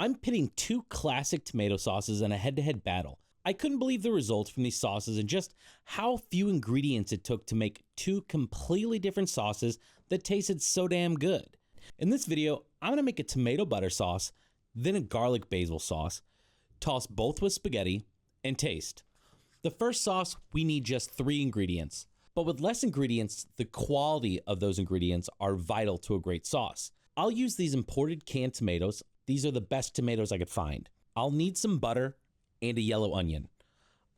I'm pitting two classic tomato sauces in a head-to-head battle. I couldn't believe the results from these sauces and just how few ingredients it took to make two completely different sauces that tasted so damn good. In this video, I'm going to make a tomato butter sauce, then a garlic basil sauce, toss both with spaghetti, and taste. The first sauce, we need just 3 ingredients. But with less ingredients, the quality of those ingredients are vital to a great sauce. I'll use these imported canned tomatoes. These are the best tomatoes I could find. I'll need some butter and a yellow onion.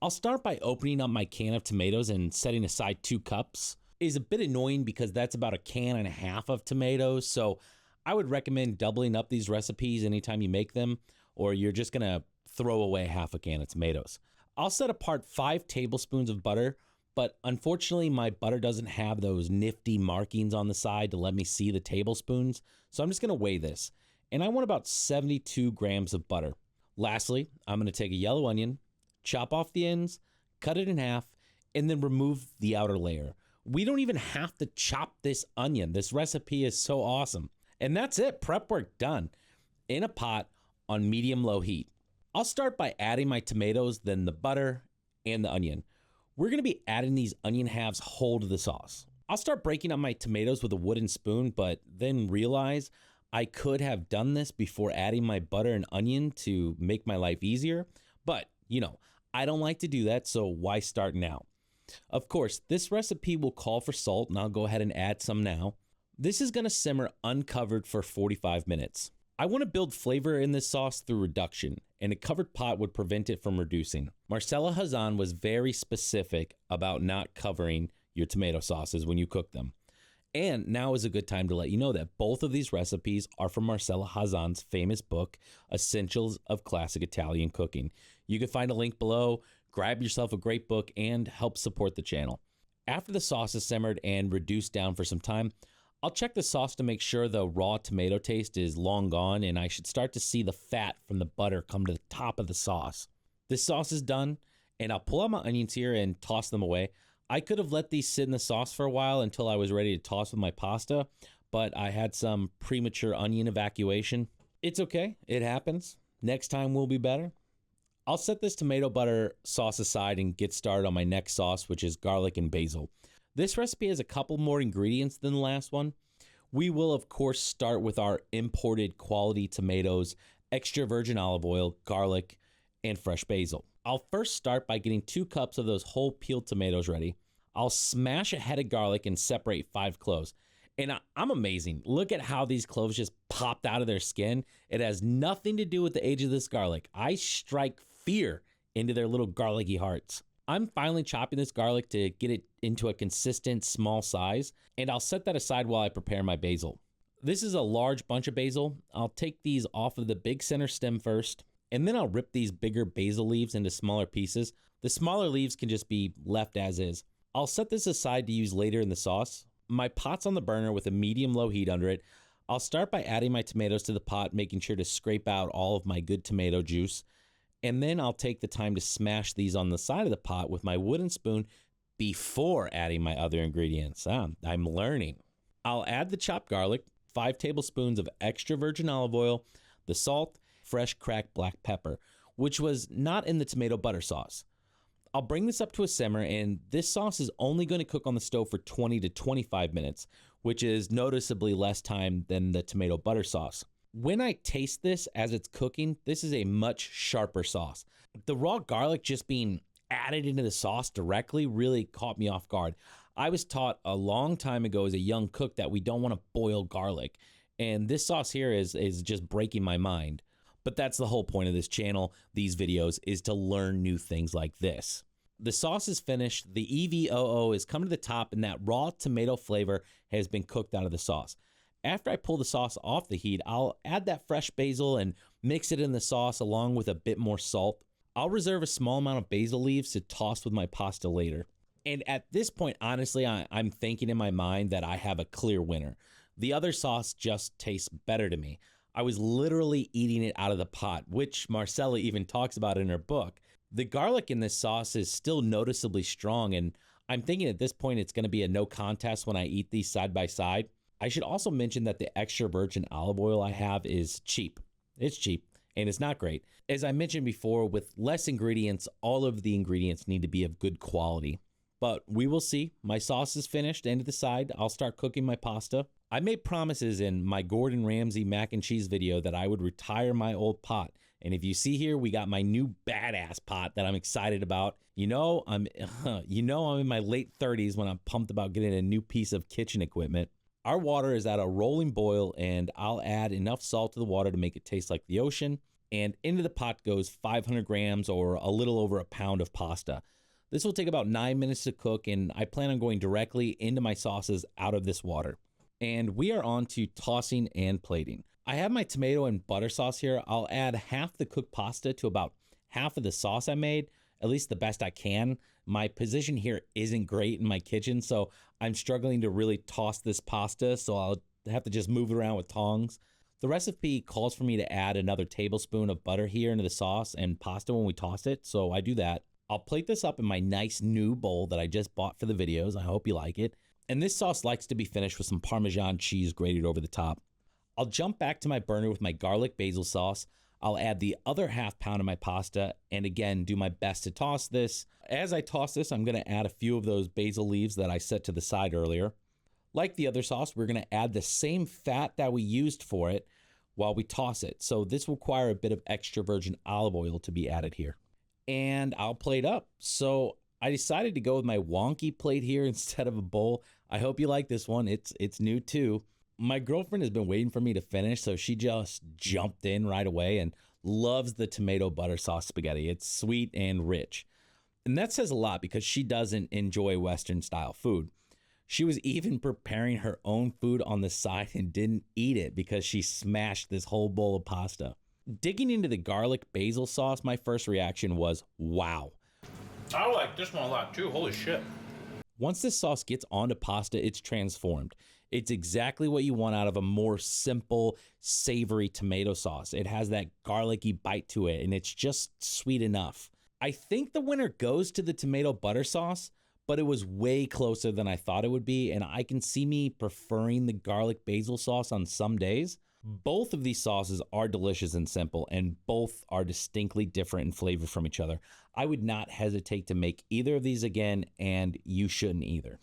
I'll start by opening up my can of tomatoes and setting aside 2 cups. It is a bit annoying because that's about a can and a half of tomatoes, so I would recommend doubling up these recipes anytime you make them, or you're just gonna throw away half a can of tomatoes. I'll set apart 5 tablespoons of butter, but unfortunately my butter doesn't have those nifty markings on the side to let me see the tablespoons, so I'm just gonna weigh this. And I want about 72 grams of butter. Lastly, I'm gonna take a yellow onion, chop off the ends, cut it in half, and then remove the outer layer. We don't even have to chop this onion. This recipe is so awesome. And that's it, prep work done. In a pot on medium-low heat. I'll start by adding my tomatoes, then the butter and the onion. We're gonna be adding these onion halves whole to the sauce. I'll start breaking up my tomatoes with a wooden spoon, but then realize I could have done this before adding my butter and onion to make my life easier. But, I don't like to do that, so why start now? Of course, this recipe will call for salt, and I'll go ahead and add some now. This is gonna simmer uncovered for 45 minutes. I want to build flavor in this sauce through reduction, and a covered pot would prevent it from reducing. Marcella Hazan was very specific about not covering your tomato sauces when you cook them. And now is a good time to let you know that both of these recipes are from Marcella Hazan's famous book, Essentials of Classic Italian Cooking. You can find a link below, grab yourself a great book, and help support the channel. After the sauce is simmered and reduced down for some time, I'll check the sauce to make sure the raw tomato taste is long gone, and I should start to see the fat from the butter come to the top of the sauce. This sauce is done, and I'll pull out my onions here and toss them away. I could have let these sit in the sauce for a while until I was ready to toss with my pasta, but I had some premature onion evacuation. It's okay, it happens. Next time will be better. I'll set this tomato butter sauce aside and get started on my next sauce, which is garlic and basil. This recipe has a couple more ingredients than the last one. We will, of course, start with our imported quality tomatoes, extra virgin olive oil, garlic, and fresh basil. I'll first start by getting 2 cups of those whole peeled tomatoes ready. I'll smash a head of garlic and separate 5 cloves. And I'm amazing. Look at how these cloves just popped out of their skin. It has nothing to do with the age of this garlic. I strike fear into their little garlicky hearts. I'm finally chopping this garlic to get it into a consistent small size, and I'll set that aside while I prepare my basil. This is a large bunch of basil. I'll take these off of the big center stem first, and then I'll rip these bigger basil leaves into smaller pieces. The smaller leaves can just be left as is. I'll set this aside to use later in the sauce. My pot's on the burner with a medium-low heat under it. I'll start by adding my tomatoes to the pot, making sure to scrape out all of my good tomato juice. And then I'll take the time to smash these on the side of the pot with my wooden spoon before adding my other ingredients. I'm learning. I'll add the chopped garlic, 5 tablespoons of extra virgin olive oil, the salt, fresh cracked black pepper, which was not in the tomato butter sauce. I'll bring this up to a simmer, and this sauce is only going to cook on the stove for 20 to 25 minutes, which is noticeably less time than the tomato butter sauce. When I taste this as it's cooking, this is a much sharper sauce. The raw garlic just being added into the sauce directly really caught me off guard. I was taught a long time ago as a young cook that we don't want to boil garlic, and this sauce here is just breaking my mind. But that's the whole point of this channel, these videos, is to learn new things like this. The sauce is finished, the EVOO has come to the top, and that raw tomato flavor has been cooked out of the sauce. After I pull the sauce off the heat, I'll add that fresh basil and mix it in the sauce along with a bit more salt. I'll reserve a small amount of basil leaves to toss with my pasta later. And at this point, honestly, I'm thinking in my mind that I have a clear winner. The other sauce just tastes better to me. I was literally eating it out of the pot, which Marcella even talks about in her book. The garlic in this sauce is still noticeably strong, and I'm thinking at this point it's going to be a no contest when I eat these side by side. I should also mention that the extra virgin olive oil I have is cheap. It's cheap. and it's not great. As I mentioned before, with less ingredients, all of the ingredients need to be of good quality. But we will see. My sauce is finished and to the side, I'll start cooking my pasta. I made promises in my Gordon Ramsay mac and cheese video that I would retire my old pot. And if you see here, we got my new badass pot that I'm excited about. I'm in my late 30s when I'm pumped about getting a new piece of kitchen equipment. Our water is at a rolling boil, and I'll add enough salt to the water to make it taste like the ocean. And into the pot goes 500 grams or a little over a pound of pasta. This will take about 9 minutes to cook, and I plan on going directly into my sauces out of this water. And we are on to tossing and plating. I have my tomato and butter sauce here. I'll add half the cooked pasta to about half of the sauce I made, at least the best I can. My position here isn't great in my kitchen, so I'm struggling to really toss this pasta, so I'll have to just move it around with tongs. The recipe calls for me to add another tablespoon of butter here into the sauce and pasta when we toss it, so I do that. I'll plate this up in my nice new bowl that I just bought for the videos. I hope you like it. And this sauce likes to be finished with some Parmesan cheese grated over the top. I'll jump back to my burner with my garlic basil sauce. I'll add the other half pound of my pasta and again do my best to toss this. As I toss this, I'm going to add a few of those basil leaves that I set to the side earlier. Like the other sauce, we're going to add the same fat that we used for it while we toss it. So this will require a bit of extra virgin olive oil to be added here. And I'll plate up. So I decided to go with my wonky plate here instead of a bowl. I hope you like this one. It's new too. My girlfriend has been waiting for me to finish, so she just jumped in right away and loves the tomato butter sauce spaghetti. It's sweet and rich. And that says a lot because she doesn't enjoy Western style food. She was even preparing her own food on the side and didn't eat it because she smashed this whole bowl of pasta. Digging into the garlic basil sauce, my first reaction was, wow. I like this one a lot too, holy shit. Once this sauce gets onto pasta, it's transformed. It's exactly what you want out of a more simple, savory tomato sauce. It has that garlicky bite to it, and it's just sweet enough. I think the winner goes to the tomato butter sauce, but it was way closer than I thought it would be, and I can see me preferring the garlic basil sauce on some days. Both of these sauces are delicious and simple, and both are distinctly different in flavor from each other. I would not hesitate to make either of these again, and you shouldn't either.